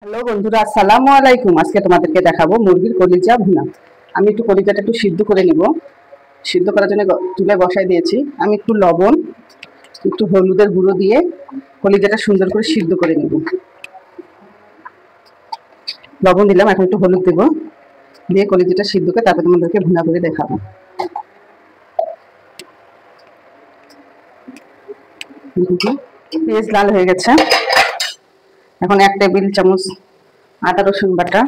Hello বন্ধুরা, আসসালামু আলাইকুম। আজকে তোমাদেরকে দেখাবো মুরগির কলিজা ভুনা। আমি একটু কলিজাটা একটু সিদ্ধ করে নিব। সিদ্ধ করার জন্য চুলায় বসাই দিয়েছি। আমি একটু লবণ, একটু হলুদের গুঁড়ো দিয়ে কলিজাটা সুন্দর করে সিদ্ধ করে নিব। লবণ দিলাম, এখন একটু হলুদ দেবো, দিয়ে কলিজাটা সিদ্ধ করে তারপর তোমাদেরকে ভুনা করে দেখাবো। পেঁয়াজ লাল হয়ে গেছে। এখন 1 টেবিল চামচ আদা রসুন বাটা,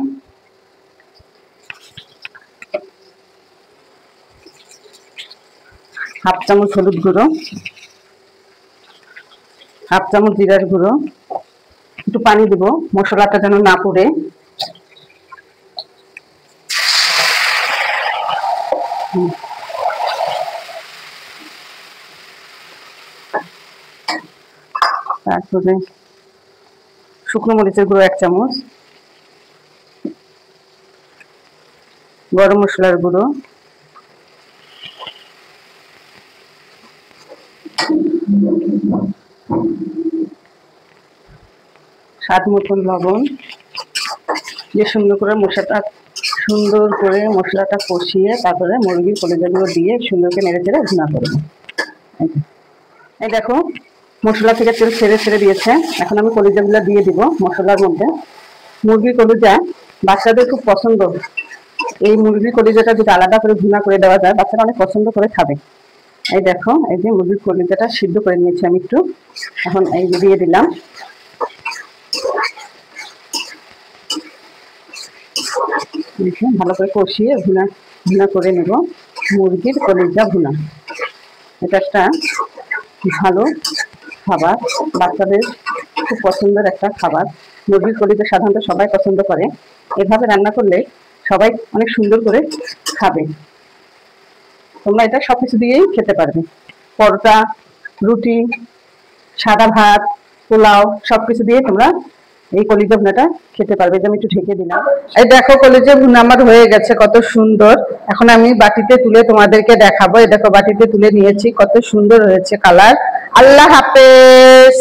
হাফ চামচ হলুদ গুঁড়ো, হাফ চামচ জিরার গুঁড়ো, একটু পানি দিব মশলাটা যেন না পড়ে। তারপরে শুকনো মরিচের গুঁড়ো 1 চামচ, গরম মশলার গুঁড়ো, স্বাদ মতন লবণ দিয়ে সুন্দর করে মশলাটা কষিয়ে তারপরে মুরগির কলিজাগুলো দিয়ে সুন্দর করে নেড়ে চেড়ে ভুনা করব। এই দেখো মশলা থেকে তেল ছেড়ে ছেড়ে দিয়েছে। এখন আমি কলিজাগুলো দিয়ে দিব মশলার মধ্যে। মুরগির কলিজা বাচ্চাদের খুব পছন্দ। এই মুরগির কলিজাটা যদি আলাদা করে ভুনা করে দেওয়া যায়, বাচ্চারা অনেক পছন্দ করে খাবে। এই দেখো, এই যে মুরগির কলিজাটা সিদ্ধ করে নিয়েছি আমি একটু, এখন এই দিয়ে দিলাম। ভালো করে কষিয়ে ভুনা করে নেব মুরগির কলিজা ভুনা। এটা একটা ভালো খাবার, বাচ্চাদের খুব পছন্দের একটা খাবার। মুরগির কলিজা সাধারণত সবাই পছন্দ করে। এভাবে রান্না করলে সবাই অনেক সুন্দর করে খাবে। তোমরা এটা সবকিছু দিয়েই খেতে পারবে, পরোটা, রুটি, সাদা ভাত, পোলাও সবকিছু দিয়ে তোমরা এই কলিজা ভুনাটা খেতে পারবে। আমি একটু ঢেকে দিলাম। এই দেখো কলিজা ভুনা আমার হয়ে গেছে, কত সুন্দর। এখন আমি বাটিতে তুলে তোমাদেরকে দেখাবো। এই দেখো বাটিতে তুলে নিয়েছি, কত সুন্দর হয়েছে কালার। আল্লাহ হাফেজ।